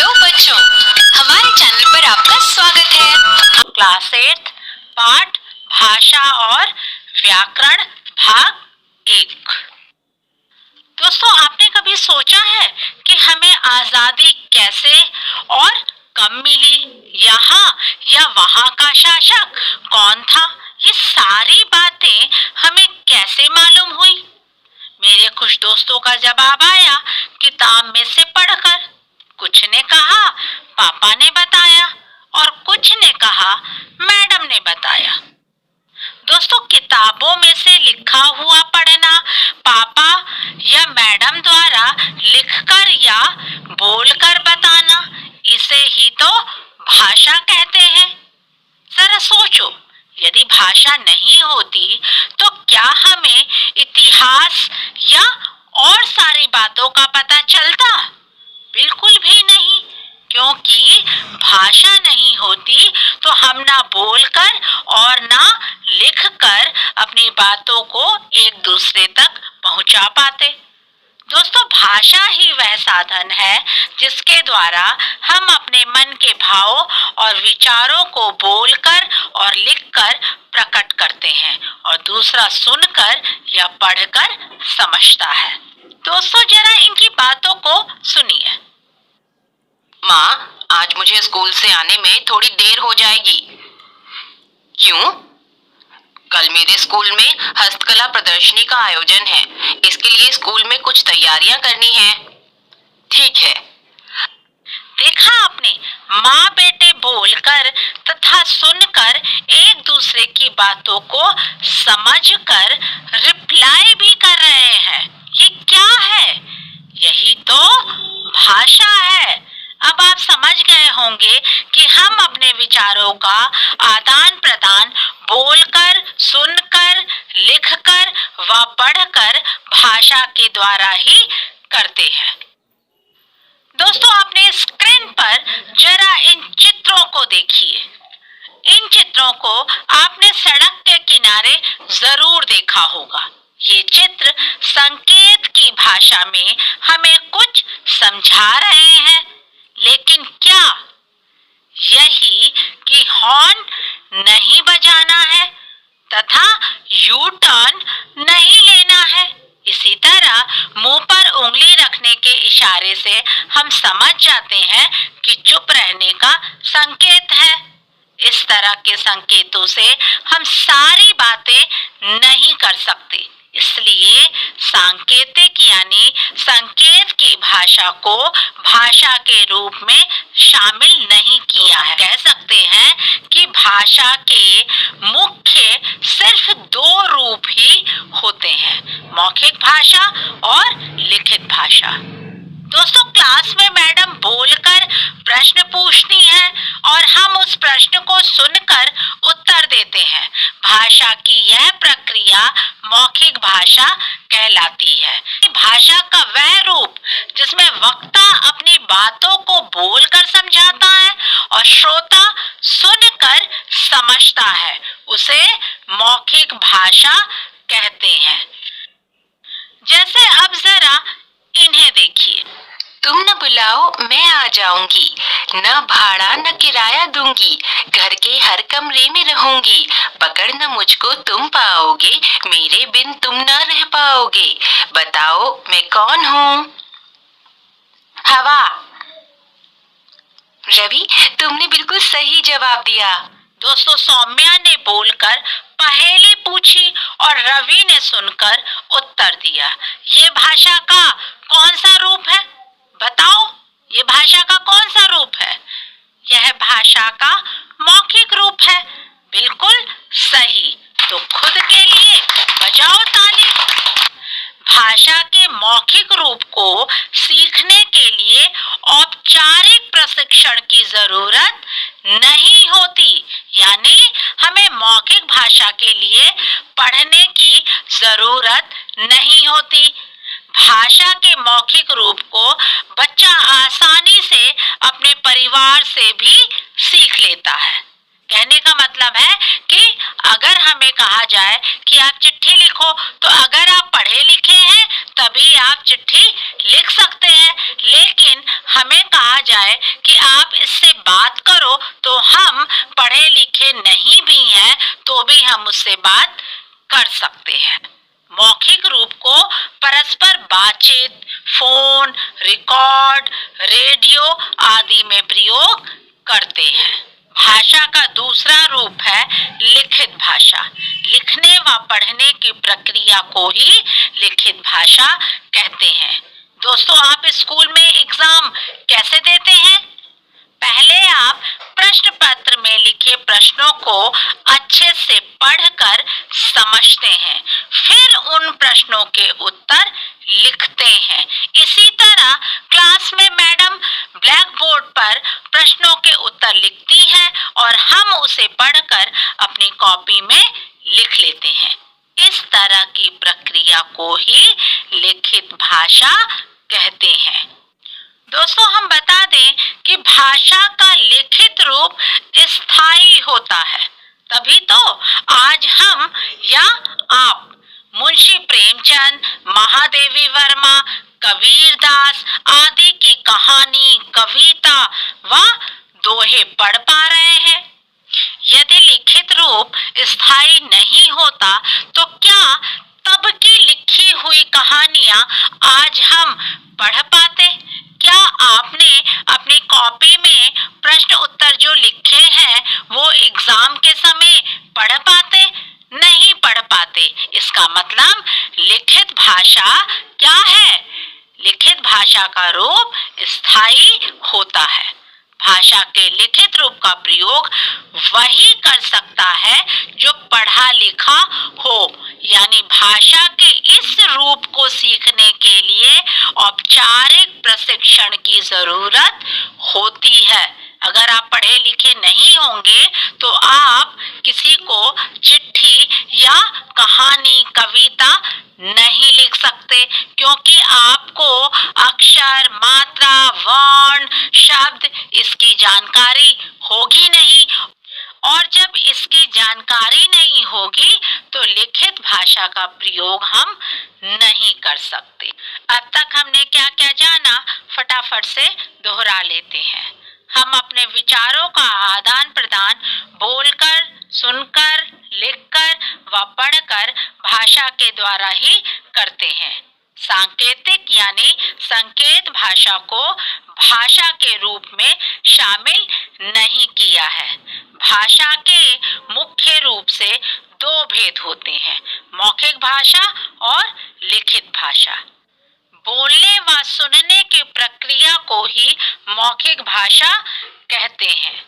Hello बच्चों, हमारे channel पर आपका स्वागत है। क्लास 8 पाठ भाषा और व्याकरण भाग 1। दोस्तों, आपने कभी सोचा है कि हमें आजादी कैसे और कब मिली? यहाँ या वहाँ का शासक कौन था? ये सारी बातें हमें कैसे मालूम हुई? मेरे कुछ दोस्तों का जवाब आया किताब में से पढ़कर। कुछ ने कहा पापा ने बताया और कुछ ने कहा मैडम ने बताया। दोस्तों, किताबों में से लिखा हुआ पढ़ना, पापा या मैडम द्वारा लिखकर या बोलकर बताना, इसे ही तो भाषा कहते हैं। जरा सोचो, यदि भाषा नहीं होती तो क्या हमें इतिहास या और सारी बातों का पता चलता? बिल्कुल भी नहीं, क्योंकि भाषा नहीं होती तो हम ना बोलकर और ना लिखकर अपनी बातों को एक दूसरे तक पहुंचा पाते। दोस्तों, भाषा ही वह साधन है जिसके द्वारा हम अपने मन के भावों और विचारों को बोलकर और लिखकर प्रकट करते हैं और दूसरा सुनकर या पढ़कर समझता है। दोस्तों, जरा इनकी बातों को सुनिए। माँ, आज मुझे स्कूल से आने में थोड़ी देर हो जाएगी। क्यों? कल मेरे स्कूल में हस्तकला प्रदर्शनी का आयोजन है, इसके लिए स्कूल में कुछ तैयारियां करनी है। ठीक है। देखा आपने, माँ बेटे बोलकर तथा सुनकर एक दूसरे की बातों को समझकर रिप्लाई भी कर रहे हैं। ये क्या है? यही तो भाषा है। अब आप समझ गए होंगे कि हम अपने विचारों का आदान प्रदान बोलकर, सुनकर, लिखकर व पढ़कर भाषा के द्वारा ही करते हैं। दोस्तों, आपने स्क्रीन पर जरा इन चित्रों को देखिए। इन चित्रों को आपने सड़क के किनारे जरूर देखा होगा। ये चित्र संकेत की भाषा में हमें कुछ समझा रहे हैं, लेकिन क्या यही कि हॉर्न नहीं बजाना है तथा यू टर्न नहीं लेना है? इसी तरह मुंह पर उंगली रखने के इशारे से हम समझ जाते हैं कि चुप रहने का संकेत है। इस तरह के संकेतों से हम सारी बातें नहीं कर सकते, इसलिए सांकेतिक यानी संकेत की भाषा को भाषा के रूप में शामिल नहीं किया है। कह सकते हैं कि भाषा के मुख्य सिर्फ 2 रूप ही होते हैं, मौखिक भाषा और लिखित भाषा। दोस्तों, क्लास में मैडम बोलकर प्रश्न पूछती हैं और हम उस प्रश्न को सुनकर उत्तर देते हैं। भाषा की यह प्रक्रिया मौखिक भाषा कहलाती है। भाषा का वह रूप जिसमें वक्ता अपनी बातों को बोलकर समझाता है और श्रोता सुनकर समझता है, उसे मौखिक भाषा कहते हैं। जैसे अब जरा इन्हें देखिए। तुम न बुलाओ मैं आ जाऊंगी, न भाड़ा न किराया दूंगी, घर के हर कमरे में रहूंगी, पकड़ न मुझको तुम पाओगे, मेरे बिन तुम न रह पाओगे, बताओ मैं कौन हूँ? हवा। रवि, तुमने बिल्कुल सही जवाब दिया। दोस्तों, सौम्या ने बोलकर पहेली पूछी और रवि ने सुनकर उत्तर दिया। ये भाषा का कौन सा रूप है? बताओ, ये भाषा का कौन सा रूप है? यह भाषा का मौखिक रूप है। बिल्कुल सही। तो खुद के लिए बजाओ ताली। भाषा के मौखिक रूप को सीखने के लिए औपचारिक प्रशिक्षण की जरूरत नहीं होती, यानी हमें मौखिक भाषा के लिए पढ़ने की जरूरत नहीं होती। भाषा के मौखिक रूप को बच्चा आसानी से अपने परिवार से भी सीख लेता है। कहने का मतलब है कि अगर हमें कहा जाए कि आप चिट्ठी लिखो, तो अगर आप पढ़े लिखे हैं तभी आप चिट्ठी लिख सकते हैं, लेकिन हमें कहा जाए कि आप इससे बात करो, तो हम पढ़े लिखे नहीं भी हैं तो भी हम उससे बात कर सकते हैं। मौखिक रूप को परस्पर बातचीत, फोन, रिकॉर्ड, रेडियो आदि में प्रयोग करते हैं। भाषा का दूसरा रूप है लिखित भाषा। लिखने व पढ़ने की प्रक्रिया को ही लिखित भाषा कहते हैं। दोस्तों, आप स्कूल में एग्जाम कैसे देते हैं? पहले आप प्रश्न पत्र में लिखे प्रश्नों को अच्छे से पढ़कर समझते हैं, फिर उन प्रश्नों के उत्तर लिखते हैं। इसी तरह क्लास में मैडम ब्लैक बोर्ड पर प्रश्नों के उत्तर लिखती हैं और हम उसे पढ़कर अपनी कॉपी में लिख लेते हैं। इस तरह की प्रक्रिया को ही लिखित भाषा कहते हैं। दोस्तों, हम बता दें कि भाषा का लिखित रूप स्थायी होता है, तभी तो आज हम या आप मुंशी प्रेमचंद, महादेवी वर्मा, कबीरदास आदि की कहानी, कविता व दोहे पढ़ पा रहे हैं। यदि लिखित रूप स्थायी नहीं होता तो क्या तब की लिखी हुई कहानियां आज हम पढ़ पाते? क्या आपने अपनी कॉपी में प्रश्न उत्तर जो लिखे हैं वो एग्जाम के समय पढ़ पाते? नहीं पढ़ पाते। इसका मतलब लिखित भाषा क्या है? लिखित भाषा का रूप स्थायी होता है। भाषा के लिखित रूप का प्रयोग वही कर सकता है जो पढ़ा लिखा हो, यानी भाषा के इस रूप को सीखने के लिए औपचारिक प्रशिक्षण की जरूरत होती है। अगर आप पढ़े लिखे नहीं होंगे तो आप किसी को चिट्ठी या कहानी, कविता नहीं लिख सकते, क्योंकि आपको अक्षर, मात्रा, वर्ण, शब्द इसकी जानकारी होगी नहीं, और जब इसकी जानकारी नहीं होगी तो लिखित भाषा का प्रयोग हम नहीं कर सकते। अब तक हमने क्या क्या जाना, फटाफट से दोहरा लेते हैं। हम अपने विचारों का आदान प्रदान बोलकर, सुनकर, लिखकर व पढ़कर भाषा के द्वारा ही करते हैं। सांकेतिक यानी संकेत भाषा को भाषा के रूप में शामिल नहीं किया है। भाषा के मुख्य रूप से दो भेद होते हैं, मौखिक भाषा और लिखित भाषा। बोलने व सुनने की प्रक्रिया को ही मौखिक भाषा कहते हैं।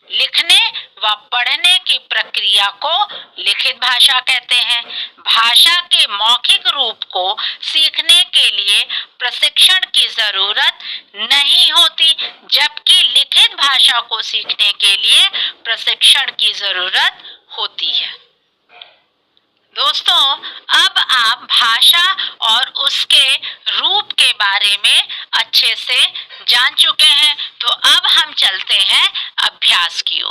लिखने व पढ़ने की प्रक्रिया को लिखित भाषा कहते हैं। भाषा के मौखिक रूप को सीखने के लिए प्रशिक्षण की जरूरत नहीं होती, जबकि लिखित भाषा को सीखने के लिए प्रशिक्षण की जरूरत होती है। दोस्तों, अब आप भाषा और उसके रूप के बारे में अच्छे से जान चुके हैं, तो अब हम चलते हैं अभ्यास की ओर।